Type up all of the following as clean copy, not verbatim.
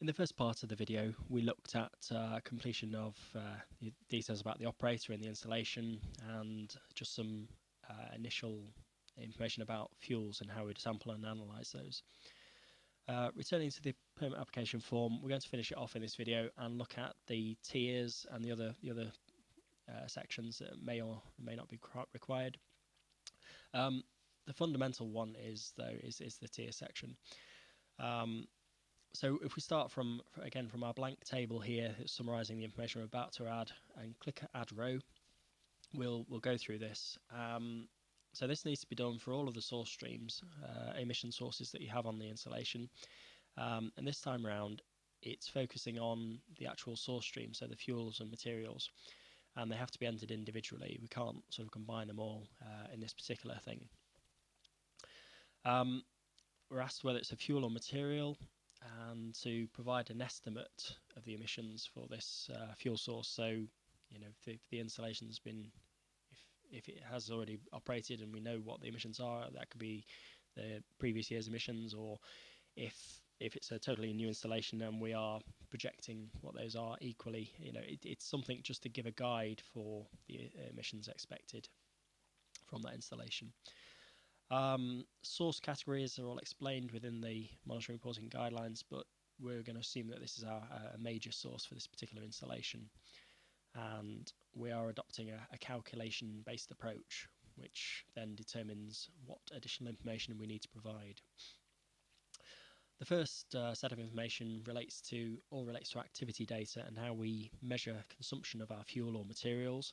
In the first part of the video, we looked at completion of the details about the operator and the installation, and just some initial information about fuels and how we'd sample and analyse those. Returning to the permit application form, we're going to finish it off in this video and look at the tiers and the other sections that may or may not be required. The fundamental one is the tier section. So if we start from our blank table here, summarising the information we're about to add, and click Add Row, we'll go through this. So this needs to be done for all of the source streams, emission sources that you have on the installation. And this time around, it's focusing on the actual source stream, so the fuels and materials, and they have to be entered individually. We can't sort of combine them all in this particular thing. We're asked whether it's a fuel or material, and to provide an estimate of the emissions for this fuel source. So, you know, if the installation's been, if it has already operated and we know what the emissions are, that could be the previous year's emissions, or if it's a totally new installation and we are projecting what those are equally, you know, it's something just to give a guide for the emissions expected from that installation. Source categories are all explained within the monitoring reporting guidelines, but we're going to assume that this is a major source for this particular installation, and we are adopting a calculation based approach, which then determines what additional information we need to provide. The first set of information relates to activity data and how we measure consumption of our fuel or materials.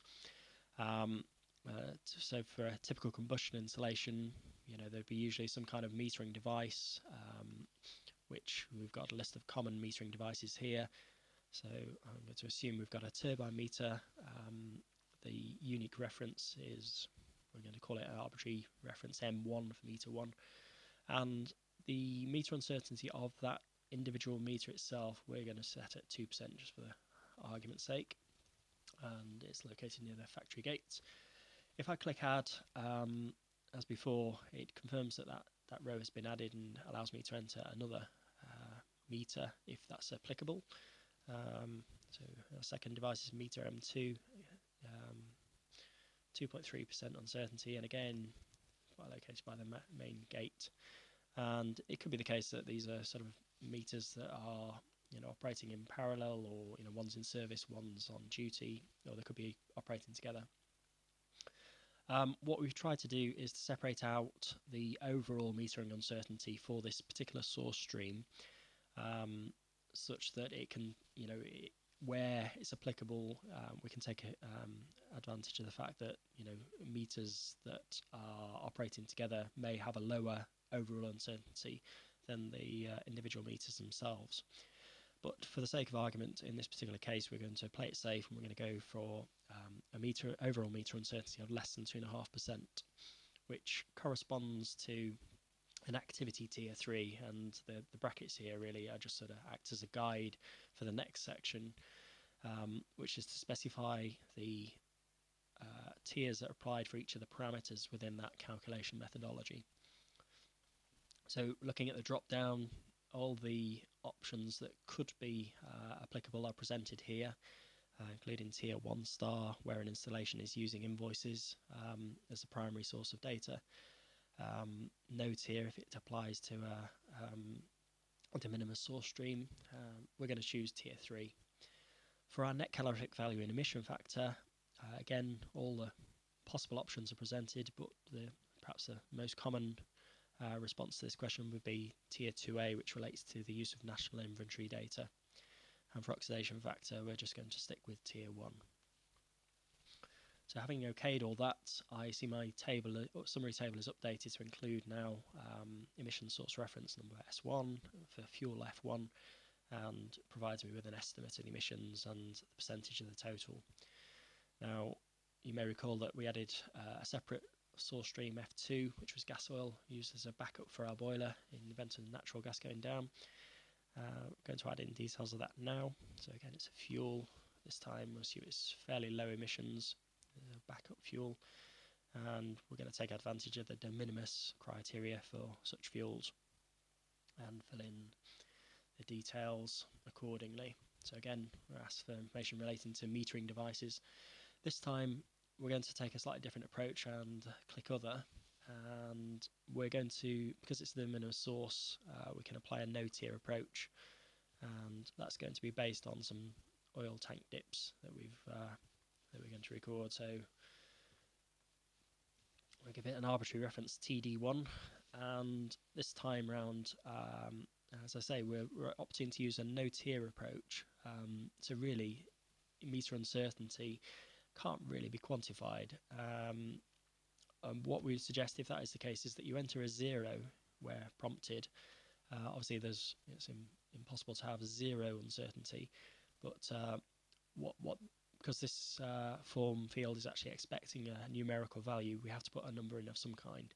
So for a typical combustion installation, you know, there'd be usually some kind of metering device, which we've got a list of common metering devices here. So I'm going to assume we've got a turbine meter. The unique reference is, we're going to call it an arbitrary reference M1 for meter 1. And the meter uncertainty of that individual meter itself, we're going to set at 2% just for the argument's sake. And it's located near the factory gates. If I click Add, as before, it confirms that row has been added and allows me to enter another meter if that's applicable. So our second device is meter M2, 2.3% uncertainty, and again, located by the main gate. And it could be the case that these are sort of meters that are, you know, operating in parallel, or, you know, one's in service, one's on duty, or they could be operating together. What we've tried to do is to separate out the overall metering uncertainty for this particular source stream, such that it can, you know, where it's applicable, we can take advantage of the fact that, you know, meters that are operating together may have a lower overall uncertainty than the individual meters themselves. But for the sake of argument, in this particular case, we're going to play it safe, and we're going to go for overall meter uncertainty of less than 2.5%, which corresponds to an activity tier 3, and the brackets here really are just sort of act as a guide for the next section, which is to specify the tiers that are applied for each of the parameters within that calculation methodology. So looking at the drop down, all the options that could be applicable are presented here, including tier 1 star, where an installation is using invoices as the primary source of data. No tier if it applies to a de minimis source stream. We're going to choose tier 3. For our net calorific value and emission factor, again, all the possible options are presented, but perhaps the most common response to this question would be tier 2A, which relates to the use of national inventory data. And for oxidation factor, we're just going to stick with tier 1. So having okayed all that, I see my summary table is updated to include now emission source reference number S1 for fuel F1, and provides me with an estimate of the emissions and the percentage of the total. Now, you may recall that we added a separate source stream F2, which was gas oil, used as a backup for our boiler in the event of natural gas going down. We're going to add in details of that now. So again, it's a fuel. This time we'll assume it's fairly low emissions, backup fuel, and we're going to take advantage of the de minimis criteria for such fuels and fill in the details. accordingly. So again, we're asked for information relating to metering devices. This time we're going to take a slightly different approach and click Other, and we're going to, because it's the minimum source, we can apply a no-tier approach, and that's going to be based on some oil tank dips that we're going to record. So we'll give it an arbitrary reference, TD1, and this time round, as I say, we're opting to use a no-tier approach. So really, meter uncertainty can't really be quantified. What we would suggest, if that is the case, is that you enter a 0 where prompted. Obviously, it's impossible to have 0 uncertainty, but because this form field is actually expecting a numerical value, we have to put a number in of some kind.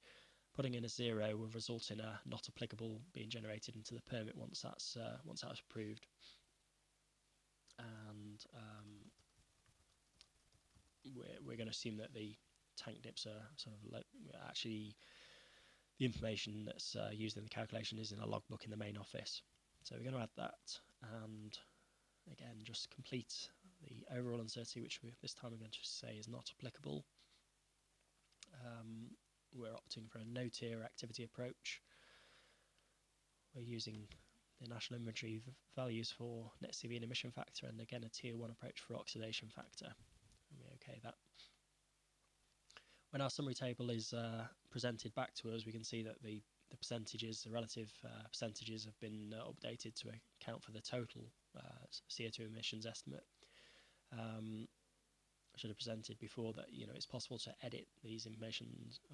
Putting in a 0 will result in a not applicable being generated into the permit once that's approved. And we're going to assume that the tank dips are sort of actually the information that's used in the calculation is in a logbook in the main office. So we're going to add that, and again just complete the overall uncertainty, which this time we're going to say is not applicable. We're opting for a no-tier activity approach. We're using the national inventory values for net CV and emission factor, and again a tier 1 approach for oxidation factor. And we OK that. When our summary table is presented back to us, we can see that the percentages, the relative percentages, have been updated to account for the total CO2 emissions estimate. I should have presented before that it's possible to edit these information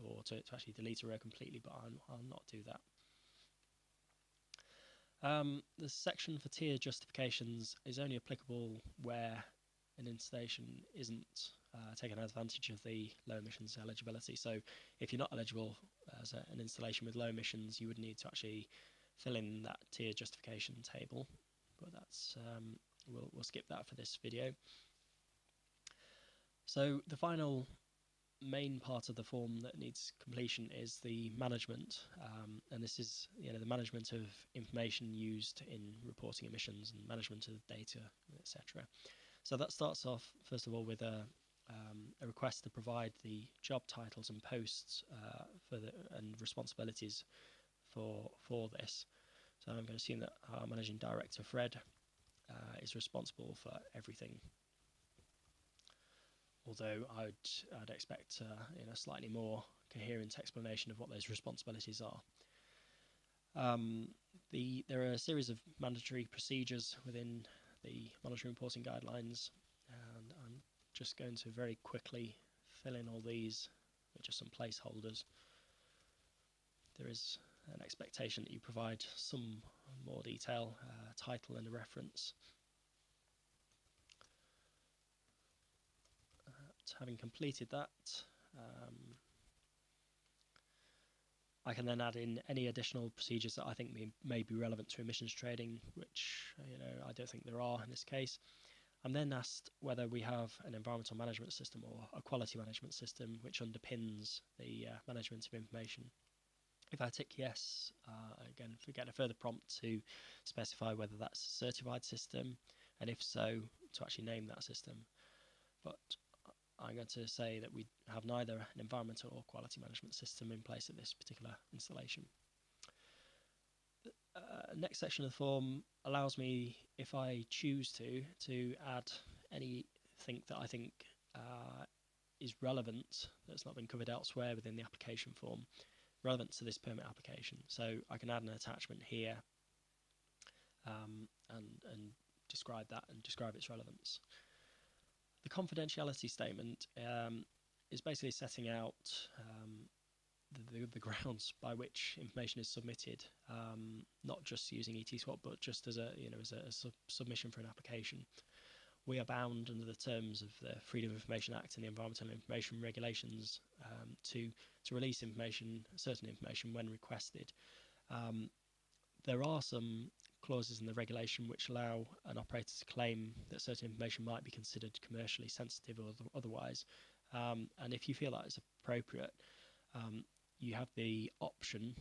or to actually delete a row completely, but I'll not do that. The section for tier justifications is only applicable where an installation isn't taking advantage of the low emissions eligibility. So if you're not eligible as an installation with low emissions, you would need to actually fill in that tier justification table, but that's we'll skip that for this video. So the final main part of the form that needs completion is the management, and this is the management of information used in reporting emissions and management of data, etc. So that starts off first of all with a request to provide the job titles and posts and responsibilities for this. So I'm going to assume that our managing director Fred is responsible for everything. Although I'd expect a slightly more coherent explanation of what those responsibilities are. There are a series of mandatory procedures within the monitoring reporting guidelines, and I'm just going to very quickly fill in all these with just some placeholders. There is an expectation that you provide some more detail, title and a reference. Having completed that, I can then add in any additional procedures that I think may be relevant to emissions trading, which I don't think there are in this case. I'm then asked whether we have an environmental management system or a quality management system which underpins the management of information. If I tick yes, again, we get a further prompt to specify whether that's a certified system, and if so, to actually name that system. But I'm going to say that we have neither an environmental or quality management system in place at this particular installation. Next section of the form allows me, if I choose to add anything that I think is relevant that's not been covered elsewhere within the application form, relevant to this permit application. So I can add an attachment here and describe that and describe its relevance. The confidentiality statement is basically setting out the grounds by which information is submitted, not just using ETSWAP, but just as a submission for an application. We are bound under the terms of the Freedom of Information Act and the Environmental Information Regulations to release certain information when requested. There are some clauses in the regulation which allow an operator to claim that certain information might be considered commercially sensitive or otherwise, and if you feel that is appropriate, you have the option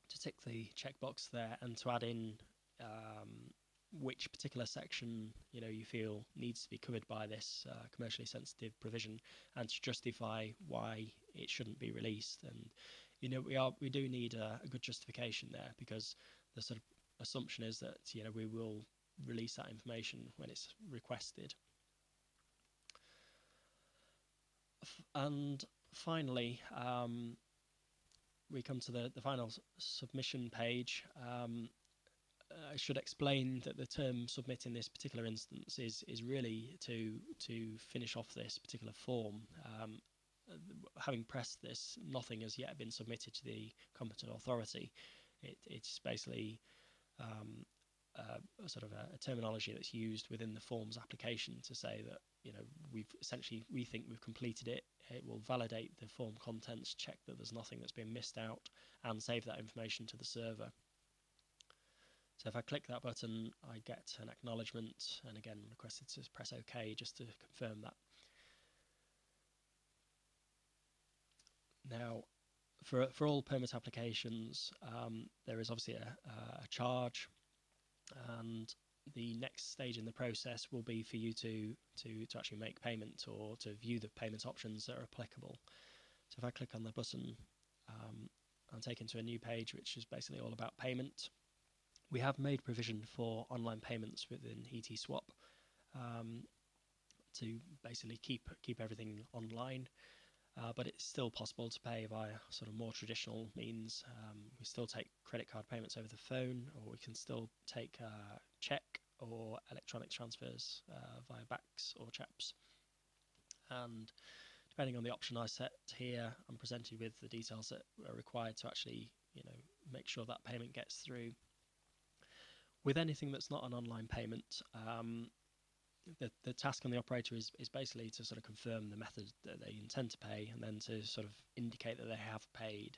to tick the checkbox there and to add in which particular section you feel needs to be covered by this commercially sensitive provision, and to justify why it shouldn't be released. And we do need a good justification there, because the sort of assumption is that we will release that information when it's requested. And finally, we come to the final submission page. I should explain that the term submit in this particular instance is really to finish off this particular form. Having pressed this, nothing has yet been submitted to the competent authority. It's basically sort of a terminology that's used within the forms application to say that we think we've completed it. It will validate the form contents, check that there's nothing that's been missed out, and save that information to the server. So if I click that button, I get an acknowledgement, and again requested to press OK just to confirm that. Now, for all permit applications, there is obviously a charge, and the next stage in the process will be for you to actually make payment, or to view the payment options that are applicable. So if I click on the button, I'm taken to a new page which is basically all about payment. We have made provision for online payments within ETSWAP to basically keep everything online. But it's still possible to pay via sort of more traditional means. We still take credit card payments over the phone, or we can still take cheque or electronic transfers via BACS or CHAPS. And depending on the option I set here, I'm presented with the details that are required to actually make sure that payment gets through. With anything that's not an online payment, the task on the operator is basically to sort of confirm the method that they intend to pay, and then to sort of indicate that they have paid.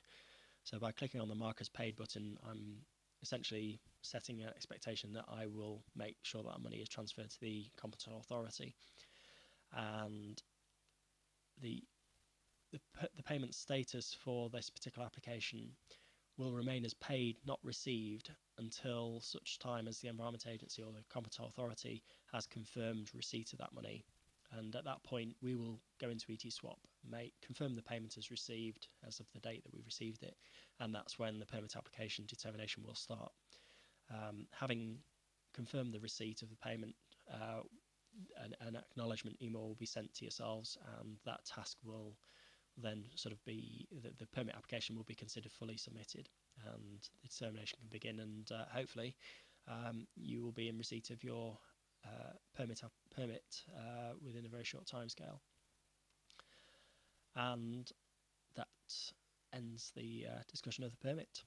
So by clicking on the Mark as Paid button, I'm essentially setting an expectation that I will make sure that money is transferred to the competent authority, and the payment status for this particular application will remain as paid, not received, until such time as the Environment Agency or the competent authority has confirmed receipt of that money. And at that point, we will go into ETSWAP, confirm the payment is received as of the date that we received it, and that's when the permit application determination will start. Having confirmed the receipt of the payment, an acknowledgement email will be sent to yourselves, and that task will then sort of be, the permit application will be considered fully submitted, and the determination can begin, and hopefully you will be in receipt of your permit within a very short time scale. And that ends the discussion of the permit.